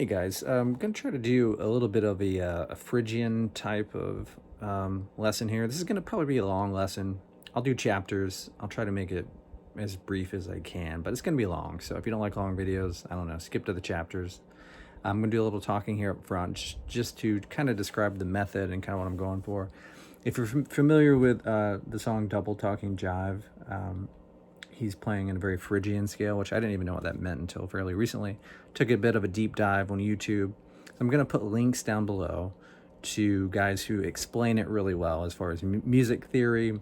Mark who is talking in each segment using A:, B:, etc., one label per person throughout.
A: Hey guys, I'm going to try to do a little bit of a Phrygian type of lesson here. This is going to probably be a long lesson. I'll do chapters. I'll try to make it as brief as I can, but it's going to be long. So if you don't like long videos, I don't know, skip to the chapters. I'm going to do a little talking here up front just to kind of describe the method and kind of what I'm going for. If you're familiar with the song Double Talking Jive, he's playing in a very Phrygian scale, which I didn't even know what that meant until fairly recently. Took a bit of a deep dive on YouTube. So I'm going to put links down below to guys who explain it really well as far as music theory.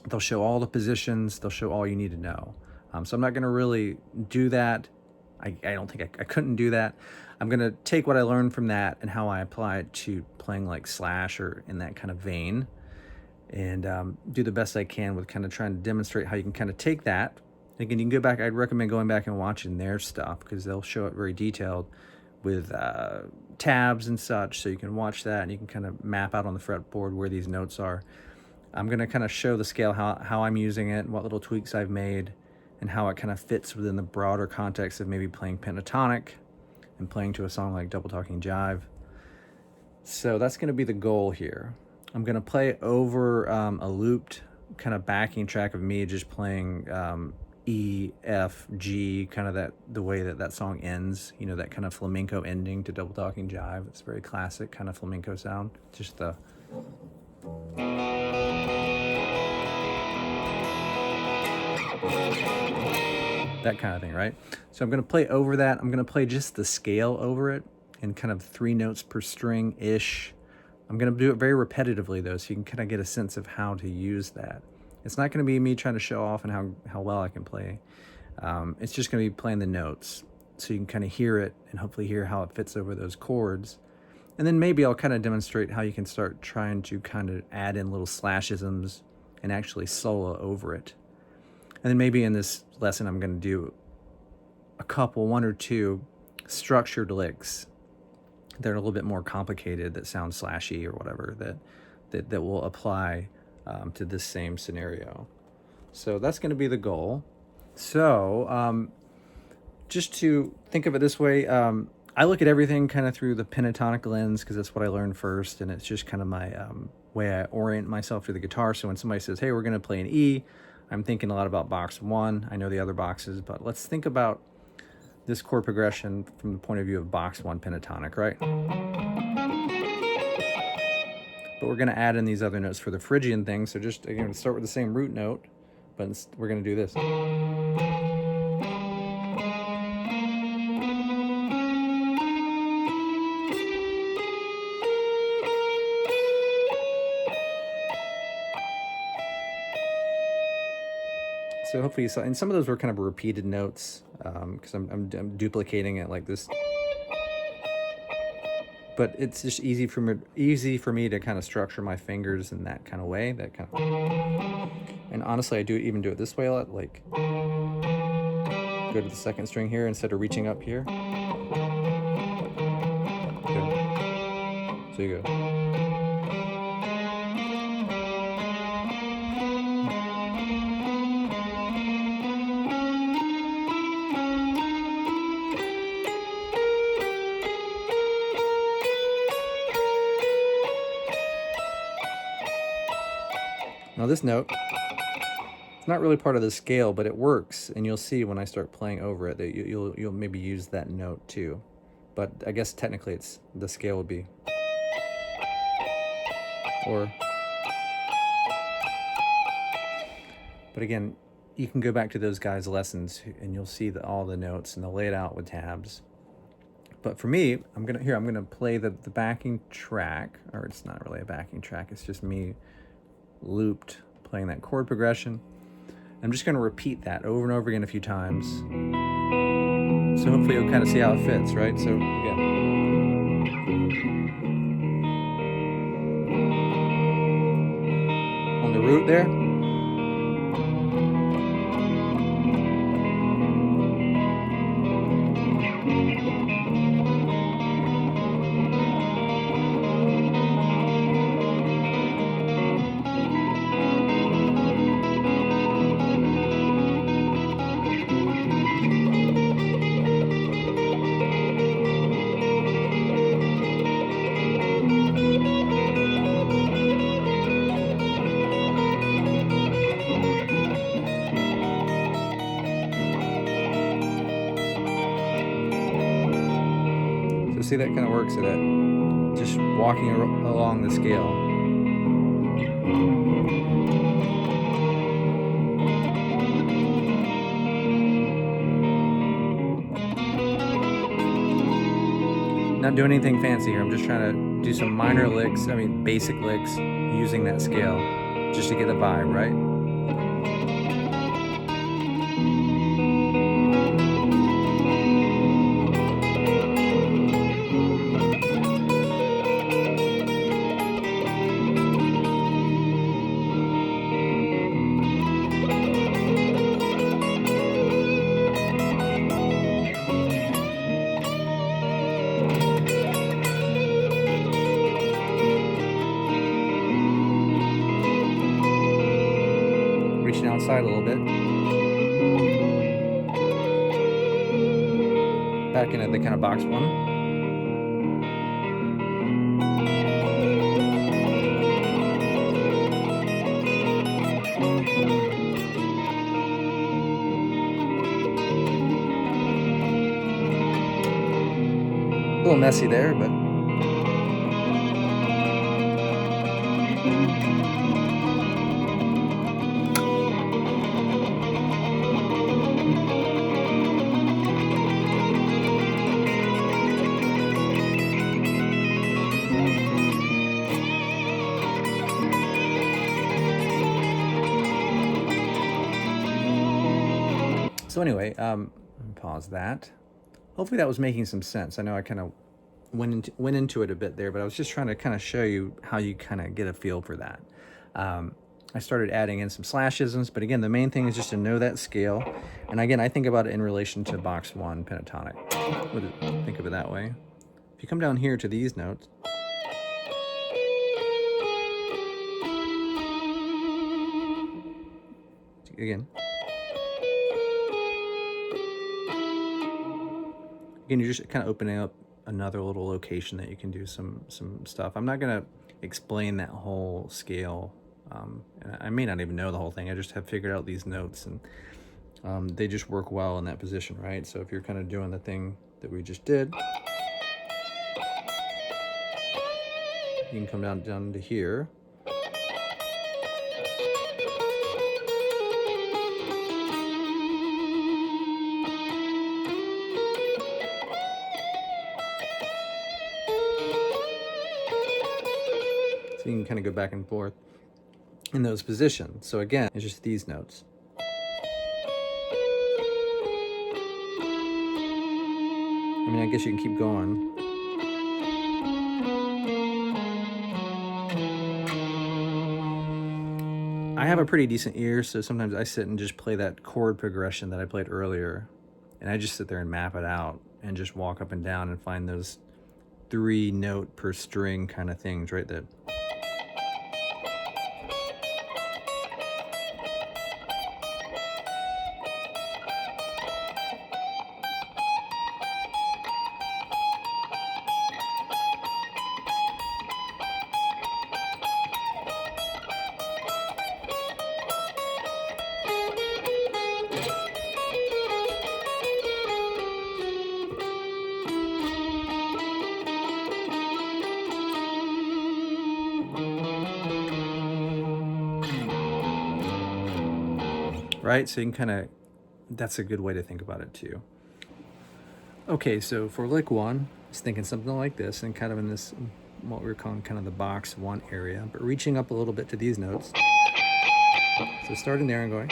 A: They'll show all the positions. They'll show all you need to know. So I'm not going to really do that. I don't think I couldn't do that. I'm going to take what I learned from that and how I apply it to playing like Slash or in that kind of vein, and do the best I can with kind of trying to demonstrate how you can kind of take that. Again, you can go back, I'd recommend going back and watching their stuff because they'll show it very detailed with tabs and such, so you can watch that and you can kind of map out on the fretboard where these notes are. I'm going to kind of show the scale, how I'm using it, what little tweaks I've made, and how it kind of fits within the broader context of maybe playing pentatonic and playing to a song like Double Talking Jive. So that's going to be the goal here. I'm going to play over a looped kind of backing track of me just playing E, F, G, kind of the way that song ends, you know, that kind of flamenco ending to Double Talking Jive. It's very classic kind of flamenco sound. Just the... that kind of thing, right? So I'm going to play over that. I'm going to play just the scale over it in kind of 3 notes per string-ish. I'm going to do it very repetitively, though, so you can kind of get a sense of how to use that. It's not going to be me trying to show off and how well I can play. It's just going to be playing the notes, so you can kind of hear it and hopefully hear how it fits over those chords. And then maybe I'll kind of demonstrate how you can start trying to kind of add in little slashisms and actually solo over it. And then maybe in this lesson I'm going to do one or two structured licks that are a little bit more complicated, that sound slashy or whatever, that will apply to this same scenario. So that's going to be the goal. So just to think of it this way, I look at everything kind of through the pentatonic lens because that's what I learned first, and it's just kind of my way I orient myself to the guitar. So when somebody says, hey, we're going to play an E, I'm thinking a lot about box 1. I know the other boxes, but let's think about this chord progression from the point of view of box 1 pentatonic, right? But we're going to add in these other notes for the Phrygian thing. So just, again, start with the same root note, but we're going to do this. So hopefully you saw, and some of those were kind of repeated notes because I'm duplicating it like this. But it's just easy for me to kind of structure my fingers in that kind of way, and honestly, I even do it this way a lot, like go to the second string here instead of reaching up here. Okay. So you go. Now this note, it's not really part of the scale, but it works, and you'll see when I start playing over it that you'll maybe use that note too. But I guess technically it's the scale would be, or, but again, you can go back to those guys' lessons and you'll see all the notes and they'll lay it out with tabs. But for me, I'm gonna play the backing track, or it's not really a backing track, it's just me looped playing that chord progression. I'm just going to repeat that over and over again a few times, so hopefully you'll kind of see how it fits, right? So again, on the root there, see, that kind of works at it. Just walking along the scale. Not doing anything fancy here. I'm just trying to do some minor licks, basic licks, using that scale just to get the vibe, right? Reaching outside a little bit. Back into the kind of box one. A little messy there, but so anyway, pause that. Hopefully that was making some sense. I know I kind of went into it a bit there, but I was just trying to kind of show you how you kind of get a feel for that. I started adding in some slashisms, but again, the main thing is just to know that scale. And again, I think about it in relation to box one pentatonic. Think of it that way. If you come down here to these notes, again, you're just kind of opening up another little location that you can do some stuff. I'm not going to explain that whole scale. And I may not even know the whole thing. I just have figured out these notes, and they just work well in that position, right? So if you're kind of doing the thing that we just did, you can come down to here. So you can kind of go back and forth in those positions. So again, it's just these notes. I guess you can keep going. I have a pretty decent ear, so sometimes I sit and just play that chord progression that I played earlier, and I just sit there and map it out and just walk up and down and find those 3 note per string kind of things, right? That right? So you can kind of, that's a good way to think about it too. Okay, so for lick one, I was thinking something like this, and kind of in this, what we're calling kind of the box one area, but reaching up a little bit to these notes. So starting there and going.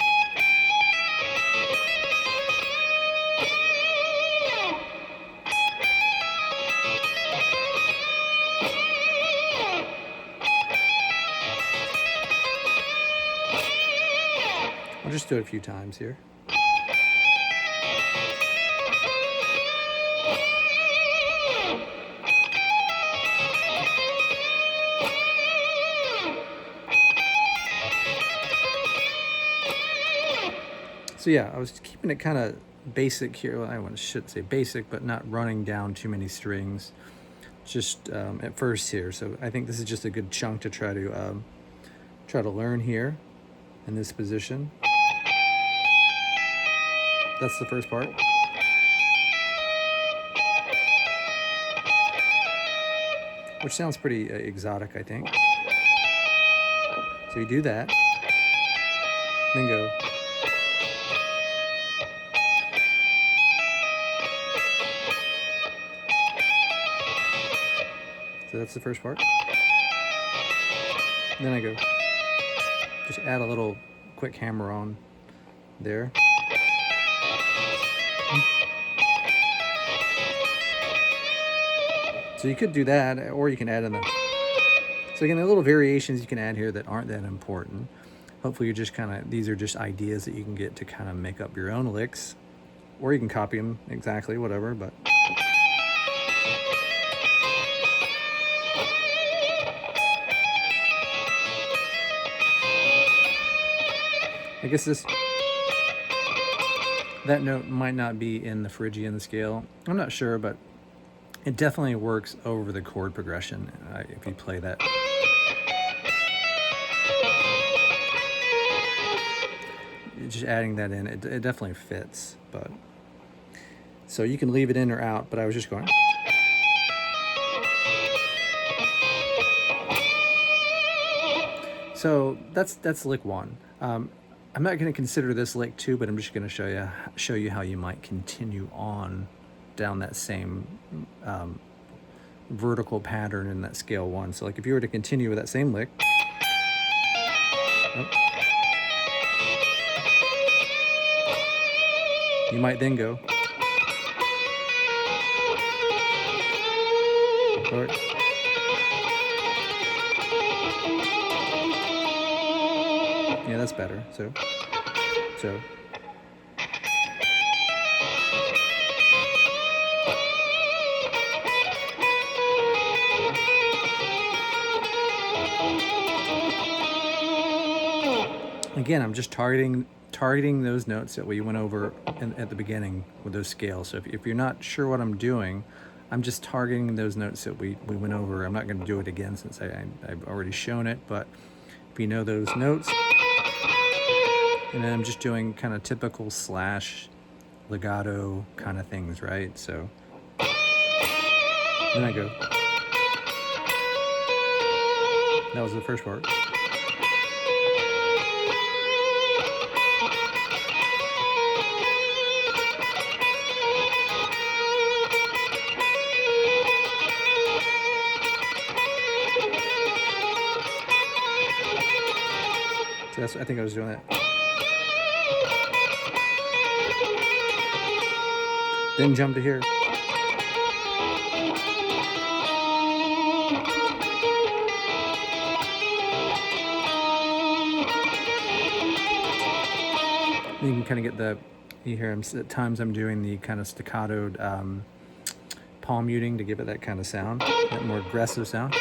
A: I'll just do it a few times here. So yeah, I was keeping it kind of basic here. Well, I should say basic, but not running down too many strings just at first here. So I think this is just a good chunk to try to learn here in this position. That's the first part. which sounds pretty exotic, I think. So you do that, then go. So that's the first part. Then I go, just add a little quick hammer on there. So you could do that, or you can add in the... So again, the little variations you can add here that aren't that important. Hopefully you're just kind of, these are just ideas that you can get to kind of make up your own licks, or you can copy them exactly, whatever, but... I guess that note might not be in the Phrygian scale. I'm not sure, but it definitely works over the chord progression if you play that. Just adding that in, it definitely fits. But so you can leave it in or out, but I was just going. So that's lick 1. I'm not going to consider this lick 2, but I'm just going to show you how you might continue on down that same vertical pattern in that scale 1. So like if you were to continue with that same lick, you might then go, or, yeah, that's better. So. Again, I'm just targeting those notes that we went over at the beginning with those scales. So if you're not sure what I'm doing, I'm just targeting those notes that we went over. I'm not going to do it again since I've already shown it, but if you know those notes, and then I'm just doing kind of typical slash legato kind of things, right? So then I go. That was the first part. So I think I was doing that. Then jump to here. You can kind of get you hear at times I'm doing the kind of staccatoed palm muting to give it that kind of sound, that more aggressive sound.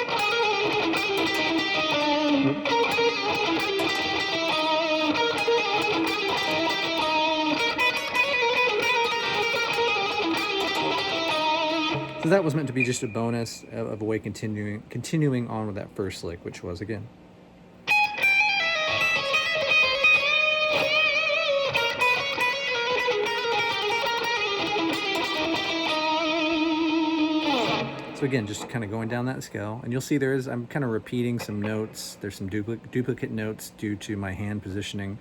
A: So that was meant to be just a bonus of a way continuing on with that first lick, which was again. So again, just kind of going down that scale, and you'll see I'm kind of repeating some notes. There's some duplicate notes due to my hand positioning.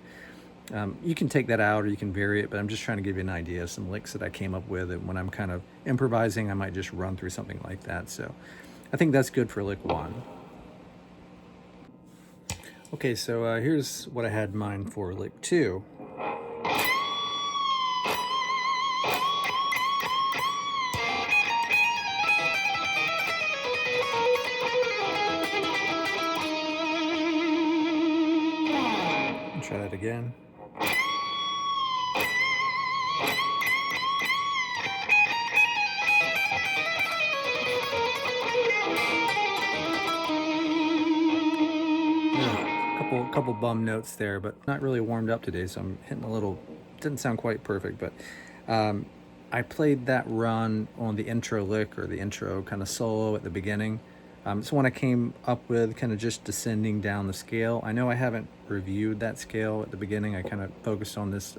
A: You can take that out or you can vary it, but I'm just trying to give you an idea of some licks that I came up with, and when I'm kind of improvising, I might just run through something like that. So I think that's good for lick 1. Okay, so here's what I had in mind for lick 2. Try that again. Couple bum notes there, but not really warmed up today, so I'm hitting a little, didn't sound quite perfect, but I played that run on the intro lick, or the intro kind of solo at the beginning. It's one I came up with kind of just descending down the scale. I know I haven't reviewed that scale at the beginning. I kind of focused on this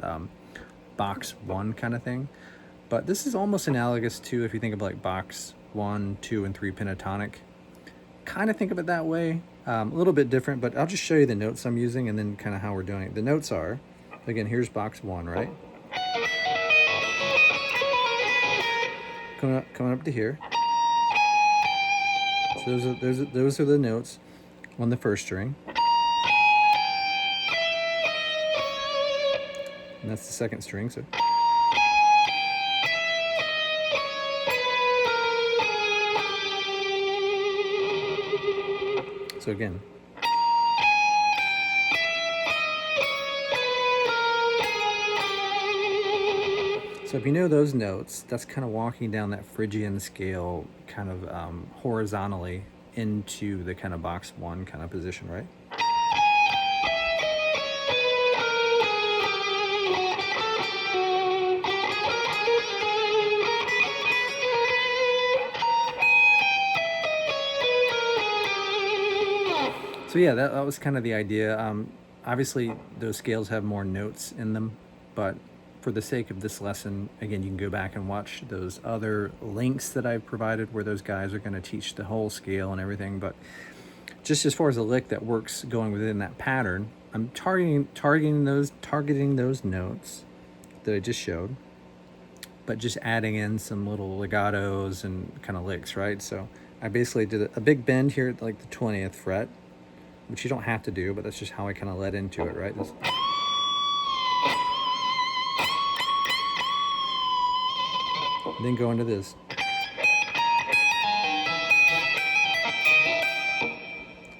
A: box 1 kind of thing, but this is almost analogous to, if you think of like box 1, 2, and 3 pentatonic. kind of think of it that way. A little bit different, but I'll just show you the notes I'm using and then kind of how we're doing it. The notes are, again, here's box 1, right? Coming up to here. So those are the notes on the first string. And that's the second string, so. So again. So if you know those notes, that's kind of walking down that Phrygian scale kind of horizontally into the kind of box 1 kind of position, right? So yeah, that was kind of the idea. Obviously, those scales have more notes in them, but for the sake of this lesson, again, you can go back and watch those other links that I've provided where those guys are going to teach the whole scale and everything. But just as far as a lick that works going within that pattern, I'm targeting those notes that I just showed, but just adding in some little legatos and kind of licks, right? So I basically did a big bend here at like the 20th fret, which you don't have to do, but that's just how I kind of led into it, right? Then go into this.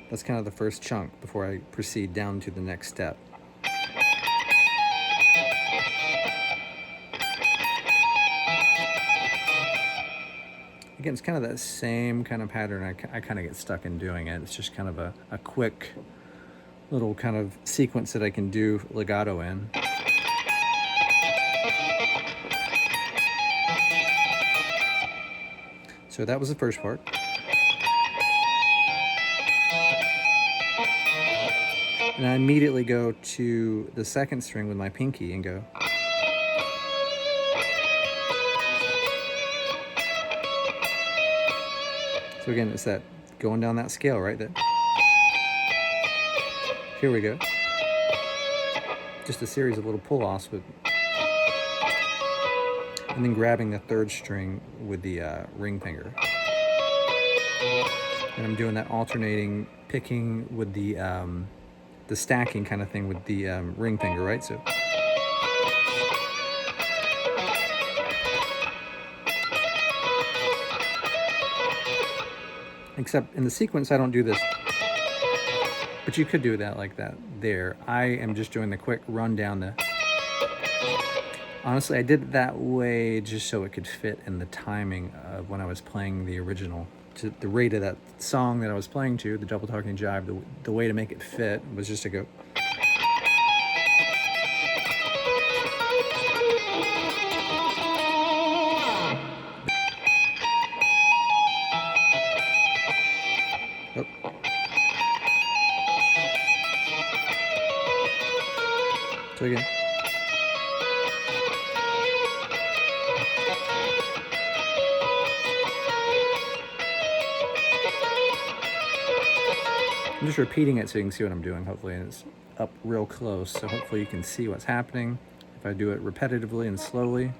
A: That's kind of the first chunk before I proceed down to the next step. Again, it's kind of that same kind of pattern. I kind of get stuck in doing it. It's just kind of a quick little kind of sequence that I can do legato in. So that was the first part. And I immediately go to the second string with my pinky and go. So again, it's that going down that scale, right? Here we go. Just a series of little pull-offs with, and then grabbing the third string with the ring finger. And I'm doing that alternating picking with the stacking kind of thing with the ring finger, right? So. Except in the sequence, I don't do this. But you could do that like that there. I am just doing the quick run down the... Honestly, I did it that way just so it could fit in the timing of when I was playing the original. To the rate of that song that I was playing to, the double talking jive, the way to make it fit was just to go... Oh. So again. I'm just repeating it so you can see what I'm doing, hopefully, and it's up real close, so hopefully you can see what's happening if I do it repetitively and slowly.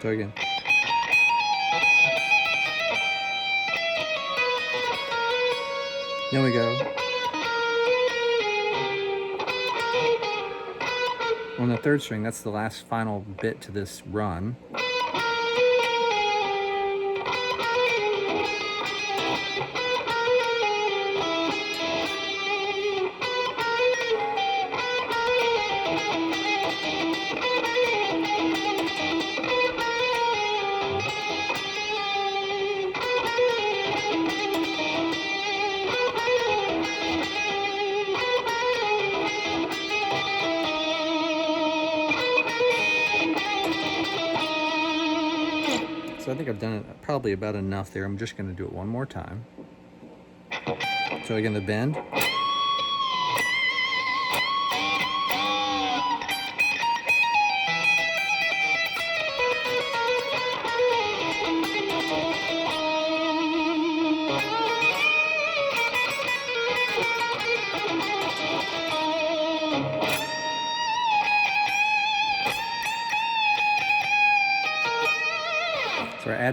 A: So again. Then we go. On the third string, that's the last final bit to this run. So I think I've done it probably about enough there. I'm just going to do it one more time. So again, the bend.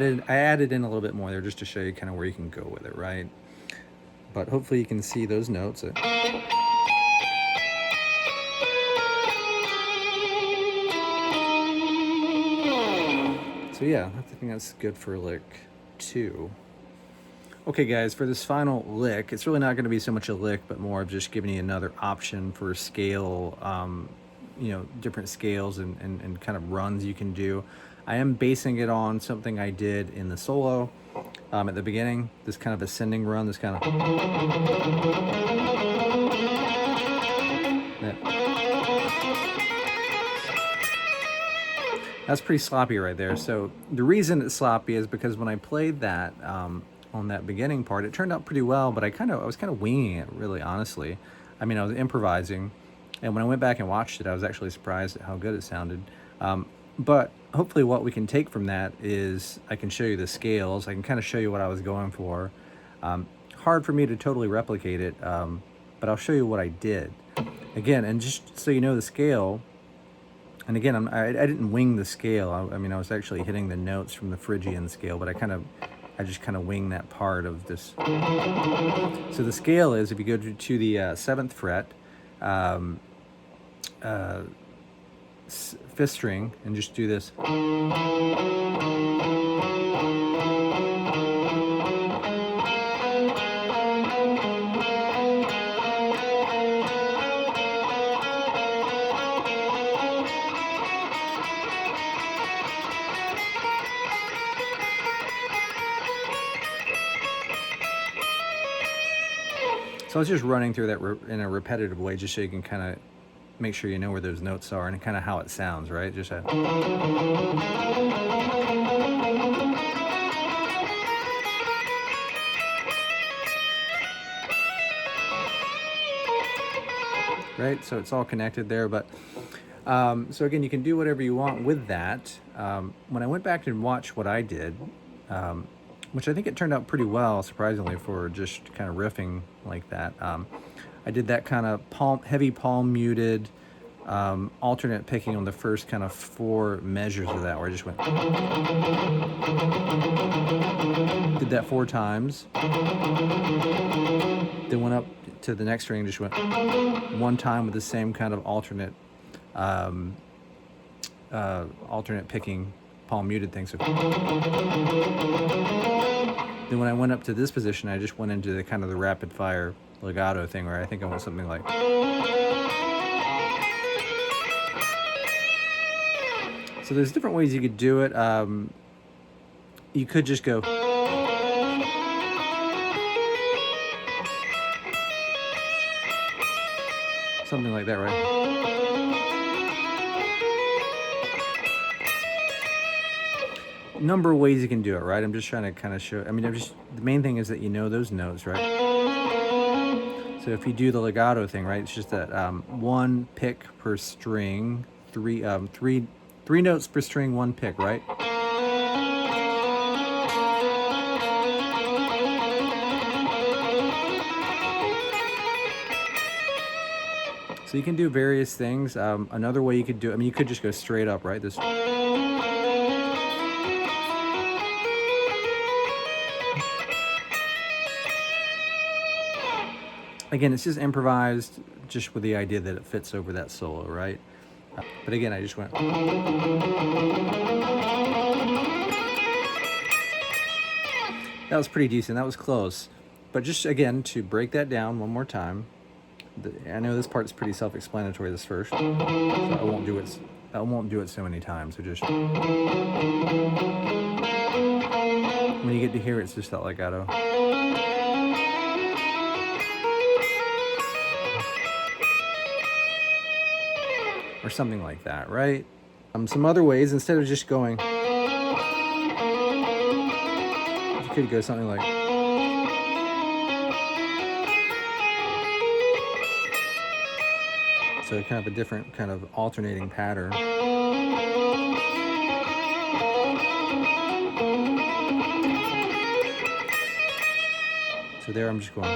A: added in a little bit more there just to show you kind of where you can go with it, right? But hopefully you can see those notes. So yeah, I think that's good for lick 2. Okay guys, for this final lick, it's really not going to be so much a lick, but more of just giving you another option for scale, you know, different scales and kind of runs you can do. I am basing it on something I did in the solo at the beginning, this kind of ascending run, this kind of... That's pretty sloppy right there. So the reason it's sloppy is because when I played that on that beginning part, it turned out pretty well, but I was kind of winging it, really, honestly. I mean, I was improvising, and when I went back and watched it, I was actually surprised at how good it sounded. But hopefully what we can take from that is I can show you the scales. I can kind of show you what I was going for. Hard for me to totally replicate it, but I'll show you what I did. Again, and just so you know the scale, and again, I didn't wing the scale. I mean, I was actually hitting the notes from the Phrygian scale, but I just kind of wing that part of this. So the scale is, if you go to the 7th fret, 5th string, and just do this. So I was just running through that in a repetitive way, just so you can kind of make sure you know where those notes are and kind of how it sounds, right? Just right? So it's all connected there, but so again, you can do whatever you want with that. When I went back and watched what I did, which I think it turned out pretty well, surprisingly, for just kind of riffing like that. I did that kind of heavy palm muted, alternate picking on the first kind of 4 measures of that, where I just went. Did that 4 times. Then went up to the next string, just went 1 time with the same kind of alternate picking, palm muted thing. So then when I went up to this position, I just went into the kind of the rapid fire legato thing, where I think I went something like. So there's different ways you could do it. You could just go. Something like that, right? Number of ways you can do it, right? I'm just trying to kind of show. I mean, the main thing is that you know those notes, right? So if you do the legato thing, right, it's just that 1 pick per string, 3 notes per string, 1 pick, right? So you can do various things. Another way you could do it, I mean, you could just go straight up, right? This. Again, it's just improvised, just with the idea that it fits over that solo, right? But again, I just went. That was pretty decent. That was close. But just, again, to break that down one more time. I know this part is pretty self-explanatory, this first. So I won't do it so many times. So just. When you get to hear it, it's just that legato. Or something like that, right? Some other ways, instead of just going, you could go something like. So kind of a different kind of alternating pattern. So there I'm just going.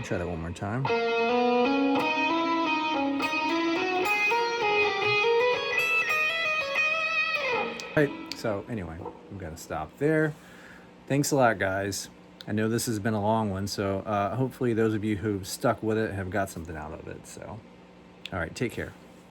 A: Try that one more time. So anyway, I'm going to stop there. Thanks a lot, guys. I know this has been a long one, so hopefully those of you who've stuck with it have got something out of it. So, all right, take care.